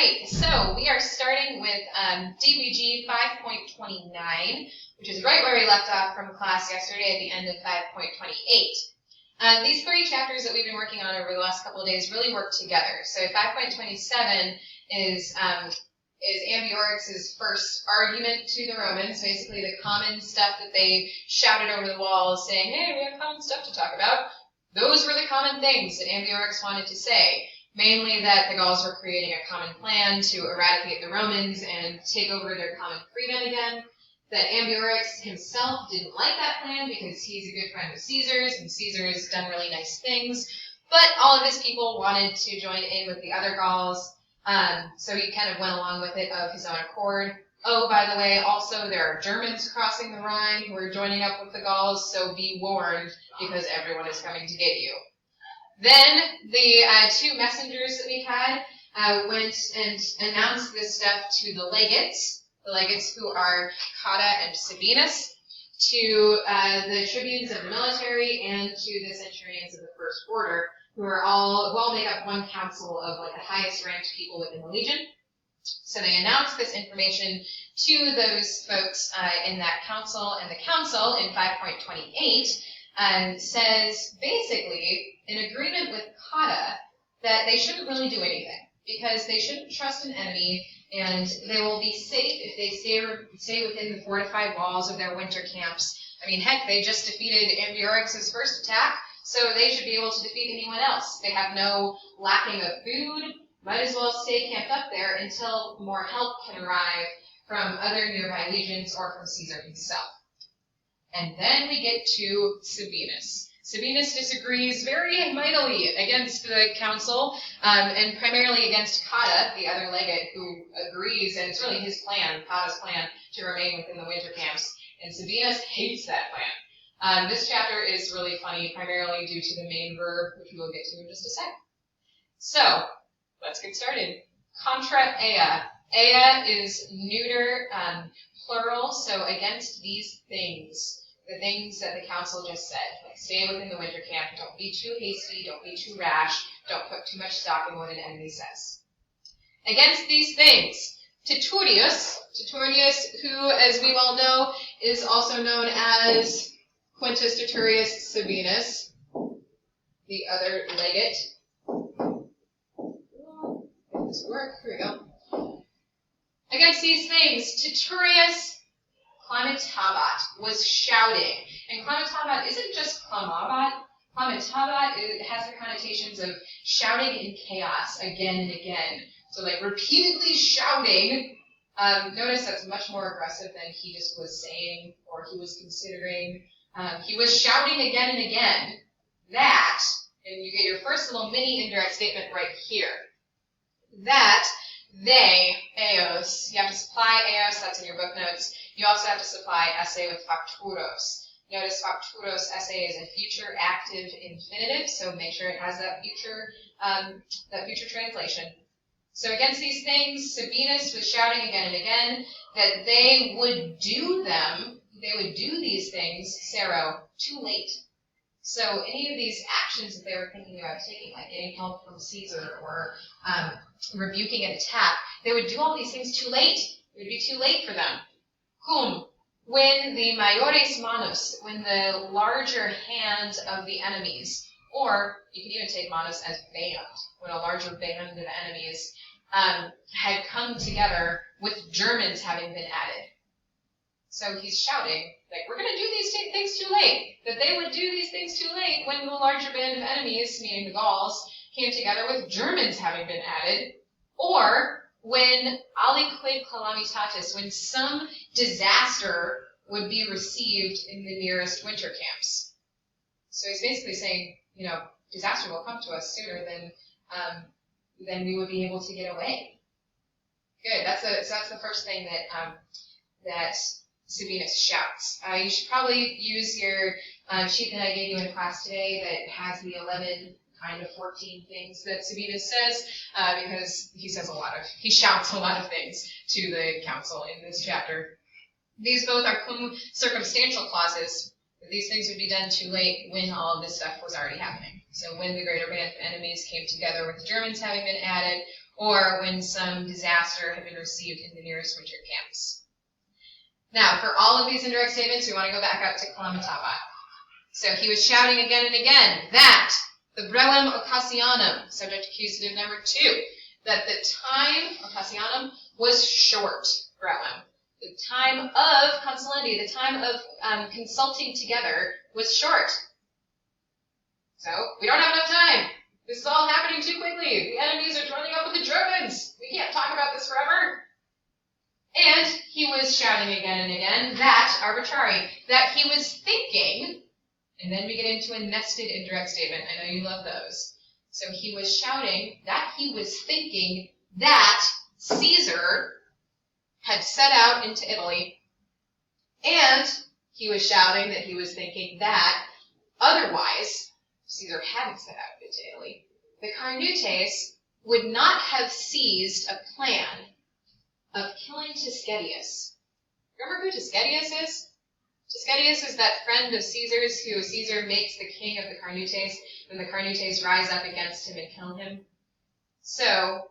right, so we are starting with DBG 5.29, which is right where we left off from class yesterday at the end of 5.28. These three chapters that we've been working on over the last couple of days really work together. So 5.27 is Ambiorix's first argument to the Romans, basically the common stuff that they shouted over the walls saying, hey, we have common stuff to talk about. Those were the common things that Ambiorix wanted to say. Mainly that the Gauls were creating a common plan to eradicate the Romans and take over their common freedom again. That Ambiorix himself didn't like that plan because he's a good friend of Caesar's, and Caesar's done really nice things. But all of his people wanted to join in with the other Gauls, so he kind of went along with it of his own accord. Oh, by the way, also there are Germans crossing the Rhine who are joining up with the Gauls, so be warned because everyone is coming to get you. Then the two messengers that we had went and announced this stuff to the legates who are Cotta and Sabinus, to the tribunes of the military, and to the centurions of the first order, who are all make up one council of like the highest ranked people within the legion. So they announced this information to those folks in that council, and the council in 5.28 says basically in agreement with Cotta that they shouldn't really do anything because they shouldn't trust an enemy, and they will be safe if they stay within the fortified walls of their winter camps. I mean, heck, they just defeated Ambiorix's first attack, so they should be able to defeat anyone else. They have no lacking of food. Might as well stay camped up there until more help can arrive from other nearby legions or from Caesar himself. And then we get to Sabinus. Sabinus disagrees very mightily against the council, and primarily against Cotta, the other legate, who agrees, and it's really his plan, Cotta's plan, to remain within the winter camps. And Sabinus hates that plan. This chapter is really funny, primarily due to the main verb, which we will get to in just a sec. So, let's get started. Contra ea. Ea is neuter, plural, so against these things. The things that the council just said, like stay within the winter camp, don't be too hasty, don't be too rash, don't put too much stock in what an enemy says. Against these things, Titurius, who, as we well know, is also known as Quintus Titurius Sabinus, the other legate. Make this work. Here we go. Against these things, Titurius Climatabat was shouting. And Climatabat isn't just Clamabat. Climatabat, it has the connotations of shouting in chaos again and again. So like repeatedly shouting. Notice that's much more aggressive than he just was saying or he was considering. He was shouting again and again that, and you get your first little mini indirect statement right here, that they, eos, you have to supply eos, that's in your book notes. You also have to supply esse with facturos. Notice facturos esse is a future active infinitive, so make sure it has that future translation. So against these things, Sabinus was shouting again and again that they would do these things, Sero, too late. So any of these actions that they were thinking about taking, like getting help from Caesar or rebuking an attack, they would do all these things too late. It would be too late for them. Cum, when the maiores manus, when the larger hand of the enemies, or you can even take manus as band, when a larger band of enemies had come together with Germans having been added. So he's shouting, like, we're going to do these things too late. That they would do these things too late when the larger band of enemies, meaning the Gauls, came together with Germans having been added, or when aliquid calamitatis, when some disaster would be received in the nearest winter camps. So he's basically saying, disaster will come to us sooner than we would be able to get away. Good. That's the first thing that Sabinus shouts. You should probably use your sheet that I gave you in class today that has the 11 kind of 14 things that Sabinus says, because he shouts a lot of things to the council in this chapter. These both are cum circumstantial clauses. These things would be done too late when all of this stuff was already happening. So when the greater band of enemies came together with the Germans having been added, or when some disaster had been received in the nearest winter camps. Now, for all of these indirect statements, we want to go back up to Kalamatabat. So he was shouting again and again that the Brewem Occasianum, subject accusative number 2, that the time, Occasianum, was short, Brewem. The time of consulendi, the time of consulting together, was short. So, we don't have enough time. This is all happening too quickly. The enemies are joining up with the Germans. We can't talk about this forever. And he was shouting again and again that, arbitrary, that he was thinking, and then we get into a nested indirect statement. I know you love those. So he was shouting that he was thinking that Caesar had set out into Italy, and he was shouting that he was thinking that otherwise Caesar hadn't set out into Italy. The Carnutes would not have seized a plan of killing Tuscetius. Remember who Tuscetius is? Tuscetius is that friend of Caesar's who Caesar makes the king of the Carnutes, and the Carnutes rise up against him and kill him. So,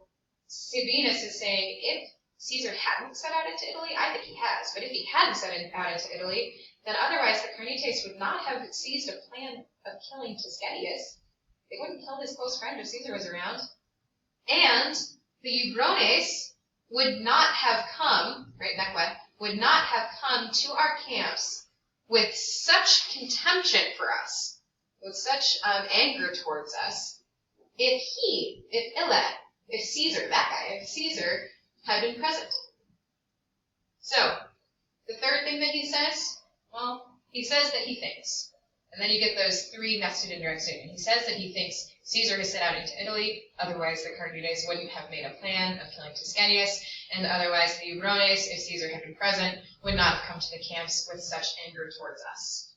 Sabinus is saying, if Caesar hadn't set out into Italy, I think he has, but if he hadn't set out into Italy, then otherwise the Carnutes would not have seized a plan of killing Tuscetius. They wouldn't kill his close friend if Caesar was around. And the Eubrones would not have come, right, Nequa, would not have come to our camps with such contempt for us, with such anger towards us, if Caesar, that guy, if Caesar had been present. So, the third thing that he says, well, he says that he thinks. And then you get those 3 nested indirect statements. He says that he thinks Caesar has set out into Italy, otherwise the Carnutes wouldn't have made a plan of killing Tuscetius, and otherwise the Eubrones, if Caesar had been present, would not have come to the camps with such anger towards us.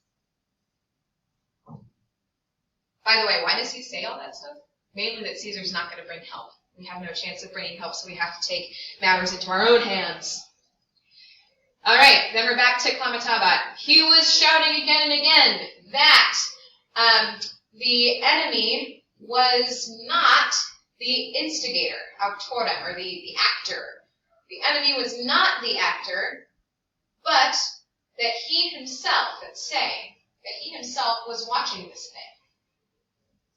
By the way, why does he say all that stuff? Mainly that Caesar's not going to bring help. We have no chance of bringing help, so we have to take matters into our own hands. All right, then we're back to Kalamatabat. He was shouting again and again that the enemy was not the instigator, auctorem, or the actor. The enemy was not the actor, but that he himself, let's say, that he himself was watching this thing.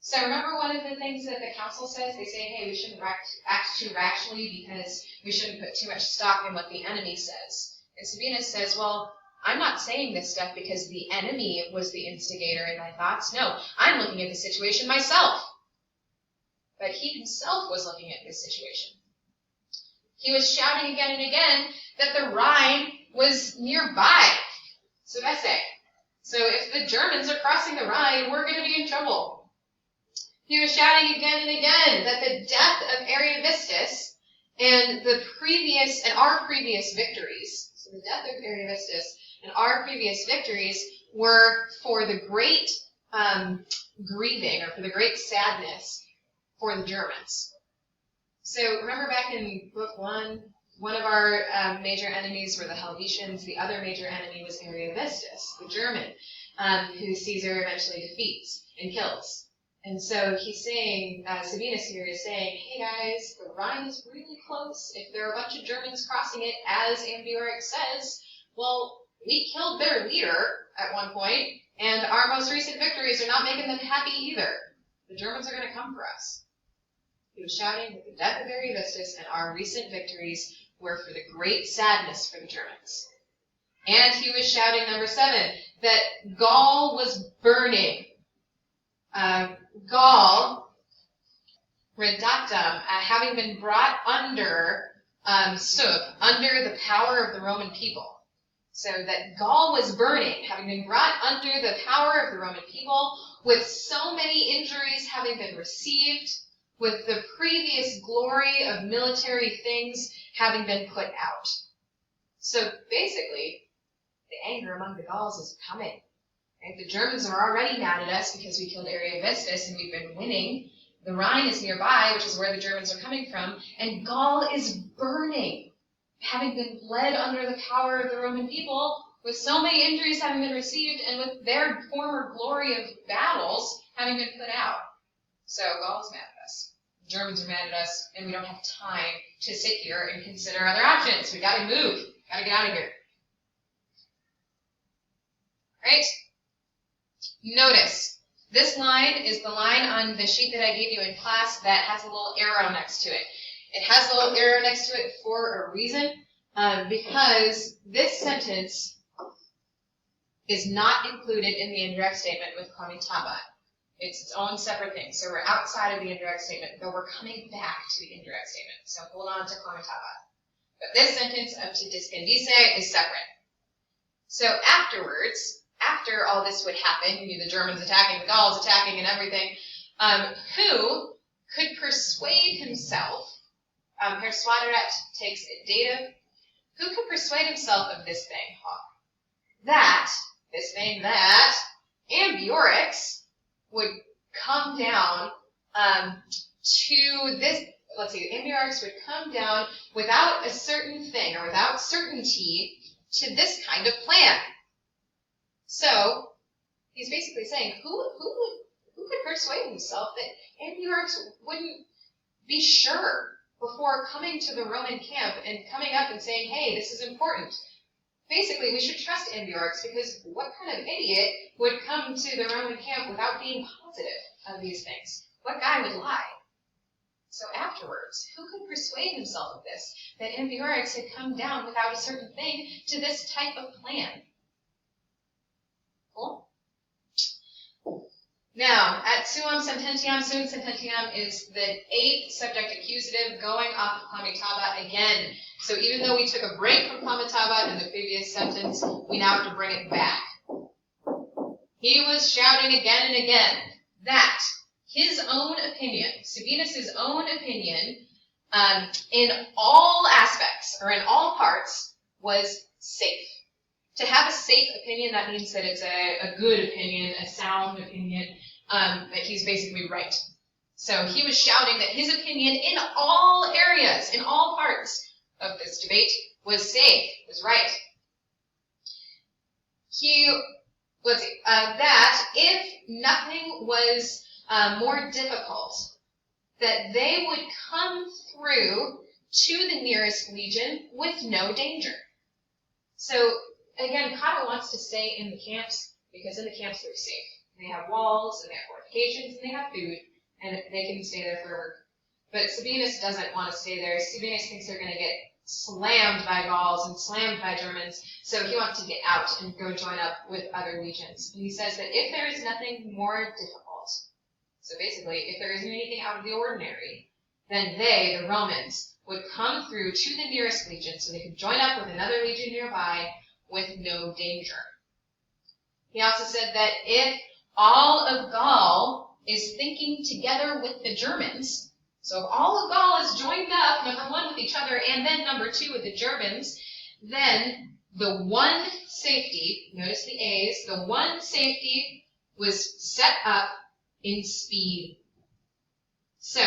So remember one of the things that the council says? They say, hey, we shouldn't act too rashly because we shouldn't put too much stock in what the enemy says. And Sabinus says, well, I'm not saying this stuff because the enemy was the instigator in my thoughts. No, I'm looking at the situation myself. But he himself was looking at this situation. He was shouting again and again that the Rhine was nearby. So if the Germans are crossing the Rhine, we're going to be in trouble. He was shouting again and again that the death of Ariovistus and our previous victories, so the death of Ariovistus and our previous victories were for the great grieving, or for the great sadness for the Germans. So remember back in Book 1, one of our major enemies were the Helvetians. The other major enemy was Ariovistus, the German, who Caesar eventually defeats and kills. And so he's saying, Sabinus here is saying, hey guys, the Rhine is really close. If there are a bunch of Germans crossing it, as Ambiorix says, well, we killed their leader at one point, and our most recent victories are not making them happy either. The Germans are going to come for us. He was shouting that the death of Ariovistus and our recent victories were for the great sadness for the Germans. And he was shouting, number 7, that Gaul was burning. Gaul, redactum, having been brought under under the power of the Roman people. So that Gaul was burning, having been brought under the power of the Roman people, with so many injuries having been received, with the previous glory of military things having been put out. So basically, the anger among the Gauls is coming. Right? The Germans are already mad at us because we killed Ariovistus and we've been winning. The Rhine is nearby, which is where the Germans are coming from, and Gaul is burning, having been led under the power of the Roman people, with so many injuries having been received, and with their former glory of battles having been put out. So Gaul's mad at us. Germans are mad at us, and we don't have time to sit here and consider other options. We gotta move. Gotta get out of here. Right? Notice, this line is the line on the sheet that I gave you in class that has a little arrow next to it. It has a little arrow next to it for a reason, because this sentence is not included in the indirect statement with komitaba. It's its own separate thing. So we're outside of the indirect statement, though we're coming back to the indirect statement. So hold on to komitaba. But this sentence of to diskandise is separate. So afterwards, after all this would happen, the Germans attacking, the Gauls attacking and everything, who could persuade himself, persuaderet takes dative, who could persuade himself of this thing, that Ambiorix would come down to this, Ambiorix would come down without a certain thing, or without certainty, to this kind of plan. So, he's basically saying, who could persuade himself that Ambiorix wouldn't be sure before coming to the Roman camp and coming up and saying, hey, this is important. Basically, we should trust Ambiorix, because what kind of idiot would come to the Roman camp without being positive of these things? What guy would lie? So afterwards, who could persuade himself of this, that Ambiorix had come down without a certain thing to this type of plan? Cool? Now, at suum sententiam is the 8th subject accusative going off of komitaba again. So even though we took a break from komitaba in the previous sentence, we now have to bring it back. He was shouting again and again that his own opinion, Sabinus' own opinion, in all aspects, or in all parts, was safe. To have a safe opinion, that means that it's a good opinion, a sound opinion, that he's basically right. So he was shouting that his opinion in all areas, in all parts of this debate, was safe, was right. That if nothing was more difficult, that they would come through to the nearest legion with no danger. So, again, Cotta wants to stay in the camps, because in the camps they're safe. They have walls, and they have fortifications, and they have food, and they can stay there forever. But Sabinus doesn't want to stay there. Sabinus thinks they're going to get slammed by Gauls and slammed by Germans, so he wants to get out and go join up with other legions. And he says that if there is nothing more difficult, so basically, if there isn't anything out of the ordinary, then they, the Romans, would come through to the nearest legion, so they could join up with another legion nearby with no danger. He also said that if all of Gaul is thinking together with the Germans, so if all of Gaul is joined up, number one, with each other, and then number two with the Germans, then the one safety, notice the A's, the one safety was set up in speed. So,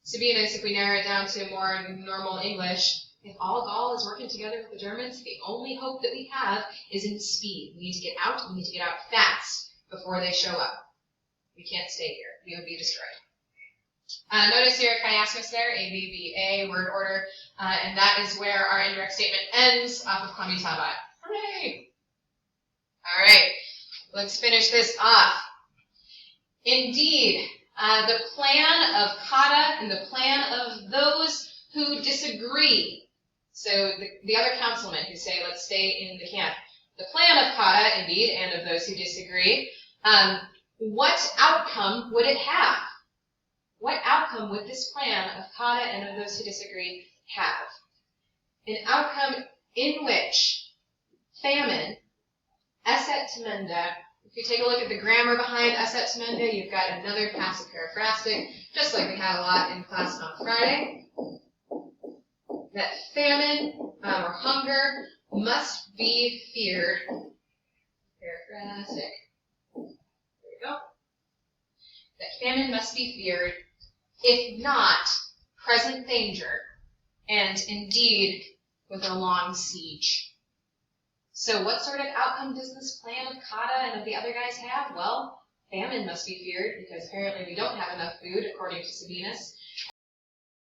Sabinus, if we narrow it down to more normal English, if all Gaul is working together with the Germans, the only hope that we have is in speed. We need to get out, we need to get out fast before they show up. We can't stay here. We would be destroyed. Notice here, chiasmus there, A-B-B-A, word order, and that is where our indirect statement ends off of komitaba. Hooray! All right, let's finish this off. Indeed, the plan of Cotta and the plan of those who disagree, so the other councilmen who say, let's stay in the camp, the plan of Cotta, indeed, and of those who disagree, what outcome would it have? What outcome would this plan of Cotta and of those who disagree have? An outcome in which famine, esset temenda, if you take a look at the grammar behind esset temenda, you've got another passive periphrastic, just like we had a lot in class on Friday, that famine or hunger must be feared. Periphrastic. There we go. That famine must be feared, if not present danger, and indeed with a long siege. So what sort of outcome does this plan of Cotta and of the other guys have? Well, famine must be feared because apparently we don't have enough food, according to Sabinus.